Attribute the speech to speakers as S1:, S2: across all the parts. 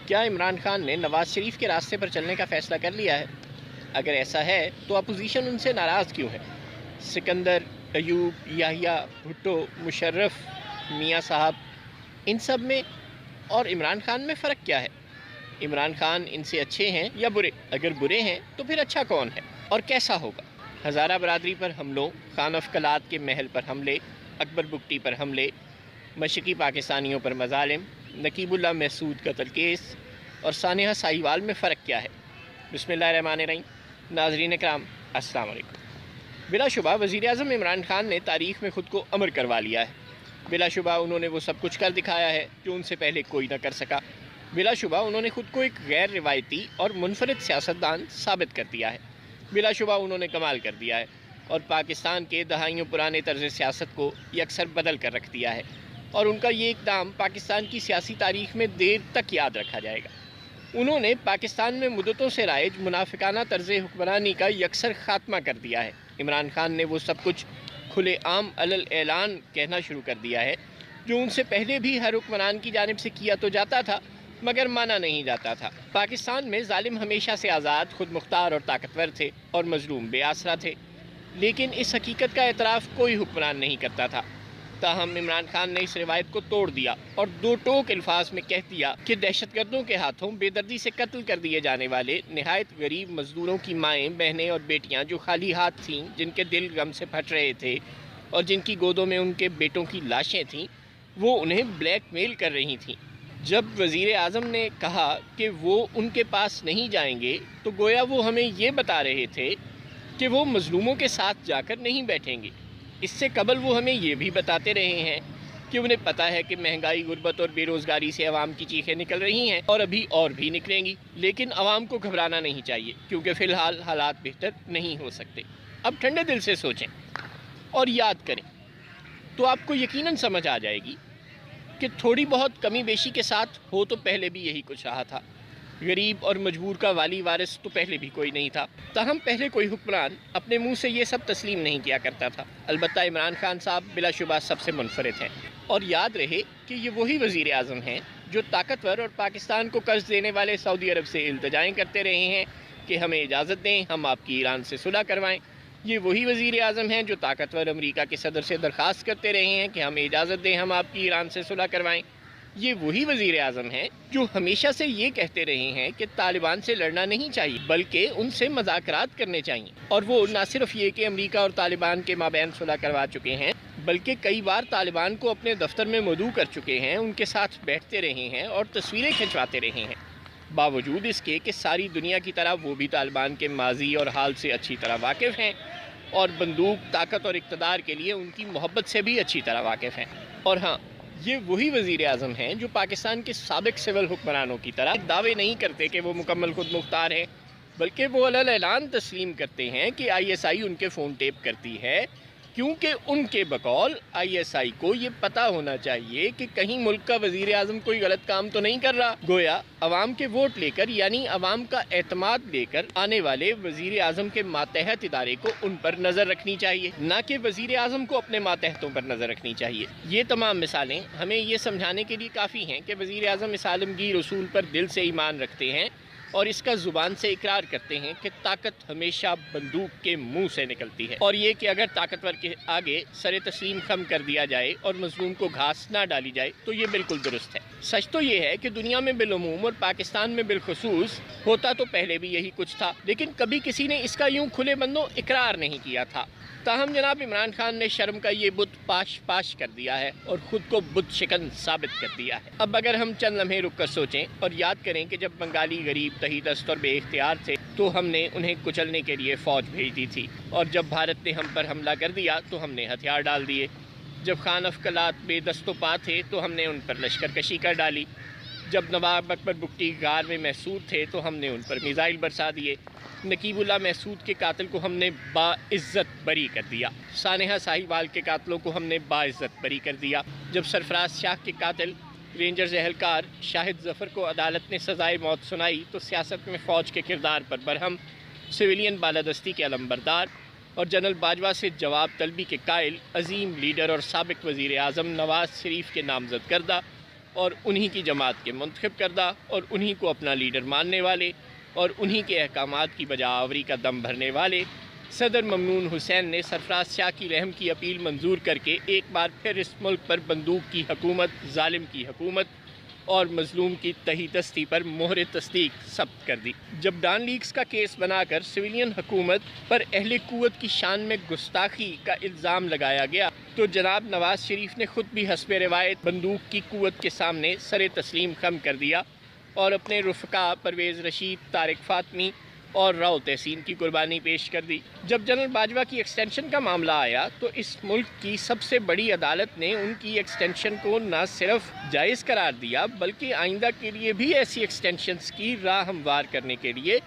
S1: کیا عمران خان نے نواز شریف کے راستے پر چلنے کا فیصلہ کر لیا ہے؟ اگر ایسا ہے تو اپوزیشن ان سے ناراض کیوں ہے؟ سکندر، ایوب، یحییٰ، بھٹو، مشرف، میاں صاحب، ان سب میں اور عمران خان میں فرق کیا ہے؟ عمران خان ان سے اچھے ہیں یا برے؟ اگر برے ہیں تو پھر اچھا کون ہے اور کیسا ہوگا؟ ہزارہ برادری پر حملوں، خان افقلات کے محل پر حملے، اکبر بگٹی پر حملے، مشرقی پاکستانیوں پر مظالم، نقیب اللہ محسود قتل کیس اور سانحہ ساہیوال میں فرق کیا ہے؟ بسم اللہ الرحمن الرحیم۔ ناظرین اکرام، السلام علیکم۔ بلا شبہ وزیر اعظم عمران خان نے تاریخ میں خود کو امر کروا لیا ہے۔ بلا شبہ انہوں نے وہ سب کچھ کر دکھایا ہے جو ان سے پہلے کوئی نہ کر سکا۔ بلا شبہ انہوں نے خود کو ایک غیر روایتی اور منفرد سیاستدان ثابت کر دیا ہے۔ بلا شبہ انہوں نے کمال کر دیا ہے اور پاکستان کے دہائیوں پرانے طرز سیاست کو یکسر بدل کر رکھ دیا ہے، اور ان کا یہ اقدام پاکستان کی سیاسی تاریخ میں دیر تک یاد رکھا جائے گا۔ انہوں نے پاکستان میں مدتوں سے رائج منافقانہ طرز حکمرانی کا یکسر خاتمہ کر دیا ہے۔ عمران خان نے وہ سب کچھ کھلے عام علل اعلان کہنا شروع کر دیا ہے جو ان سے پہلے بھی ہر حکمران کی جانب سے کیا تو جاتا تھا مگر مانا نہیں جاتا تھا۔ پاکستان میں ظالم ہمیشہ سے آزاد، خود مختار اور طاقتور تھے اور مظلوم بے آسرا تھے، لیکن اس حقیقت کا اعتراف کوئی حکمران نہیں کرتا تھا۔ تاہم عمران خان نے اس روایت کو توڑ دیا اور دو ٹوک الفاظ میں کہہ دیا کہ دہشت گردوں کے ہاتھوں بے دردی سے قتل کر دیے جانے والے نہایت غریب مزدوروں کی مائیں، بہنیں اور بیٹیاں جو خالی ہاتھ تھیں، جن کے دل غم سے پھٹ رہے تھے اور جن کی گودوں میں ان کے بیٹوں کی لاشیں تھیں، وہ انہیں بلیک میل کر رہی تھیں۔ جب وزیر اعظم نے کہا کہ وہ ان کے پاس نہیں جائیں گے تو گویا وہ ہمیں یہ بتا رہے تھے کہ وہ مظلوموں کے ساتھ جا کر نہیں بیٹھیں گے۔ اس سے قبل وہ ہمیں یہ بھی بتاتے رہے ہیں کہ انہیں پتہ ہے کہ مہنگائی، غربت اور بے روزگاری سے عوام کی چیخیں نکل رہی ہیں اور ابھی اور بھی نکلیں گی، لیکن عوام کو گھبرانا نہیں چاہیے کیونکہ فی الحال حالات بہتر نہیں ہو سکتے۔ اب ٹھنڈے دل سے سوچیں اور یاد کریں تو آپ کو یقیناً سمجھ آ جائے گی کہ تھوڑی بہت کمی بیشی کے ساتھ ہو تو پہلے بھی یہی کچھ رہا تھا۔ غریب اور مجبور کا والی وارث تو پہلے بھی کوئی نہیں تھا، تاہم پہلے کوئی حکمران اپنے منہ سے یہ سب تسلیم نہیں کیا کرتا تھا۔ البتہ عمران خان صاحب بلا شبہ سب سے منفرد ہیں، اور یاد رہے کہ یہ وہی وزیر اعظم ہیں جو طاقتور اور پاکستان کو قرض دینے والے سعودی عرب سے التجائیں کرتے رہے ہیں کہ ہمیں اجازت دیں ہم آپ کی ایران سے صلح کروائیں۔ یہ وہی وزیر اعظم ہیں جو طاقتور امریکہ کے صدر سے درخواست کرتے رہے ہیں کہ ہمیں اجازت دیں ہم آپ کی ایران سے صلح کروائیں۔ یہ وہی وزیر اعظم ہیں جو ہمیشہ سے یہ کہتے رہے ہیں کہ طالبان سے لڑنا نہیں چاہیے بلکہ ان سے مذاکرات کرنے چاہیے، اور وہ نہ صرف یہ کہ امریکہ اور طالبان کے مابین صلح کروا چکے ہیں بلکہ کئی بار طالبان کو اپنے دفتر میں مدعو کر چکے ہیں، ان کے ساتھ بیٹھتے رہے ہیں اور تصویریں کھنچواتے رہے ہیں، باوجود اس کے کہ ساری دنیا کی طرح وہ بھی طالبان کے ماضی اور حال سے اچھی طرح واقف ہیں اور بندوق، طاقت اور اقتدار کے لیے ان کی محبت سے بھی اچھی طرح واقف ہیں۔ اور ہاں، یہ وہی وزیر اعظم ہیں جو پاکستان کے سابق سول حکمرانوں کی طرح دعوے نہیں کرتے کہ وہ مکمل خود مختار ہیں، بلکہ وہ علل اعلان تسلیم کرتے ہیں کہ آئی ایس آئی ان کے فون ٹیپ کرتی ہے، کیونکہ ان کے بقول آئی ایس آئی کو یہ پتہ ہونا چاہیے کہ کہیں ملک کا وزیر اعظم کوئی غلط کام تو نہیں کر رہا۔ گویا عوام کے ووٹ لے کر، یعنی عوام کا اعتماد لے کر آنے والے وزیر اعظم کے ماتحت ادارے کو ان پر نظر رکھنی چاہیے، نہ کہ وزیر اعظم کو اپنے ماتحتوں پر نظر رکھنی چاہیے۔ یہ تمام مثالیں ہمیں یہ سمجھانے کے لیے کافی ہیں کہ وزیر اعظم اس عالمگیر اصول پر دل سے ایمان رکھتے ہیں اور اس کا زبان سے اقرار کرتے ہیں کہ طاقت ہمیشہ بندوق کے منہ سے نکلتی ہے، اور یہ کہ اگر طاقتور کے آگے سر تسلیم خم کر دیا جائے اور مظلوم کو گھاس نہ ڈالی جائے تو یہ بالکل درست ہے۔ سچ تو یہ ہے کہ دنیا میں بالعموم اور پاکستان میں بالخصوص ہوتا تو پہلے بھی یہی کچھ تھا، لیکن کبھی کسی نے اس کا یوں کھلے بندوں اقرار نہیں کیا تھا۔ تاہم جناب عمران خان نے شرم کا یہ بت پاش پاش کر دیا ہے اور خود کو بت شکن ثابت کر دیا ہے۔ اب اگر ہم چند لمحے رک کر سوچیں اور یاد کریں کہ جب بنگالی غریب، تہی دست اور بے اختیار تھے تو ہم نے انہیں کچلنے کے لیے فوج بھیج دی تھی، اور جب بھارت نے ہم پر حملہ کر دیا تو ہم نے ہتھیار ڈال دیے۔ جب خان افقلات بے دست و پا تھے تو ہم نے ان پر لشکر کشی کر ڈالی۔ جب نواب اکبر بگٹی غار میں محسود تھے تو ہم نے ان پر میزائل برسا دیے۔ نقیب اللہ محسود کے قاتل کو ہم نے باعزت بری کر دیا۔ سانحہ ساہیوال کے قاتلوں کو ہم نے باعزت بری کر دیا۔ جب سرفراز شاہ کے قاتل رینجرز اہلکار شاہد ظفر کو عدالت نے سزائے موت سنائی تو سیاست میں فوج کے کردار پر برہم، سویلین بالادستی کے علمبردار اور جنرل باجوہ سے جواب طلبی کے قائل عظیم لیڈر اور سابق وزیر اعظم نواز شریف کے نامزد کردہ اور انہی کی جماعت کے منتخب کردہ اور انہی کو اپنا لیڈر ماننے والے اور انہی کے احکامات کی بجا آوری کا دم بھرنے والے صدر ممنون حسین نے سرفراز شاہ کی رحم کی اپیل منظور کر کے ایک بار پھر اس ملک پر بندوق کی حکومت، ظالم کی حکومت اور مظلوم کی تہی دستی پر مہر تصدیق ثبت کر دی۔ جب ڈان لیکس کا کیس بنا کر سویلین حکومت پر اہل قوت کی شان میں گستاخی کا الزام لگایا گیا تو جناب نواز شریف نے خود بھی حسب روایت بندوق کی قوت کے سامنے سر تسلیم خم کر دیا اور اپنے رفقا پرویز رشید، طارق فاطمی اور راؤ تحسین کی قربانی پیش کر دی۔ جب جنرل باجوہ کی ایکسٹینشن کا معاملہ آیا تو اس ملک کی سب سے بڑی عدالت نے ان کی ایکسٹینشن کو نہ صرف جائز قرار دیا بلکہ آئندہ کے لیے بھی ایسی ایکسٹینشنز کی راہ ہموار کرنے کے لیے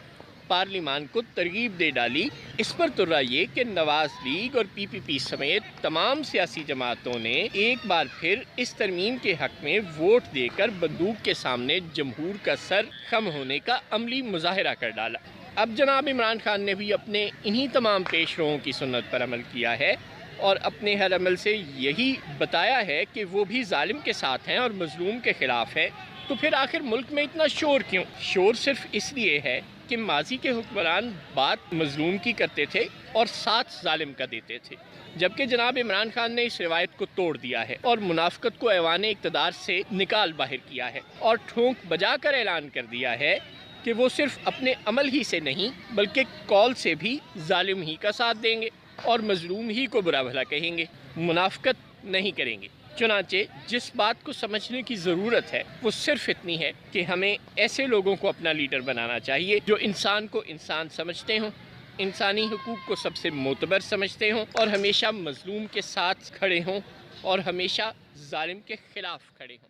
S1: پارلیمان کو ترغیب دے ڈالی۔ اس پر ترا یہ کہ نواز لیگ اور پی پی پی سمیت تمام سیاسی جماعتوں نے ایک بار پھر اس ترمیم کے حق میں ووٹ دے کر بندوق کے سامنے جمہور کا سر خم ہونے کا عملی مظاہرہ کر ڈالا۔ اب جناب عمران خان نے بھی اپنے انہی تمام پیش روؤں کی سنت پر عمل کیا ہے اور اپنے ہر عمل سے یہی بتایا ہے کہ وہ بھی ظالم کے ساتھ ہیں اور مظلوم کے خلاف ہے۔ تو پھر آخر ملک میں اتنا شور کیوں؟ شور صرف اس لیے ہے کہ ماضی کے حکمران بات مظلوم کی کرتے تھے اور ساتھ ظالم کا دیتے تھے، جبکہ جناب عمران خان نے اس روایت کو توڑ دیا ہے اور منافقت کو ایوان اقتدار سے نکال باہر کیا ہے اور ٹھونک بجا کر اعلان کر دیا ہے کہ وہ صرف اپنے عمل ہی سے نہیں بلکہ قول سے بھی ظالم ہی کا ساتھ دیں گے اور مظلوم ہی کو برا بھلا کہیں گے، منافقت نہیں کریں گے۔ چنانچہ جس بات کو سمجھنے کی ضرورت ہے وہ صرف اتنی ہے کہ ہمیں ایسے لوگوں کو اپنا لیڈر بنانا چاہیے جو انسان کو انسان سمجھتے ہوں، انسانی حقوق کو سب سے معتبر سمجھتے ہوں اور ہمیشہ مظلوم کے ساتھ کھڑے ہوں اور ہمیشہ ظالم کے خلاف کھڑے ہوں۔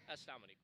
S1: السلام علیکم۔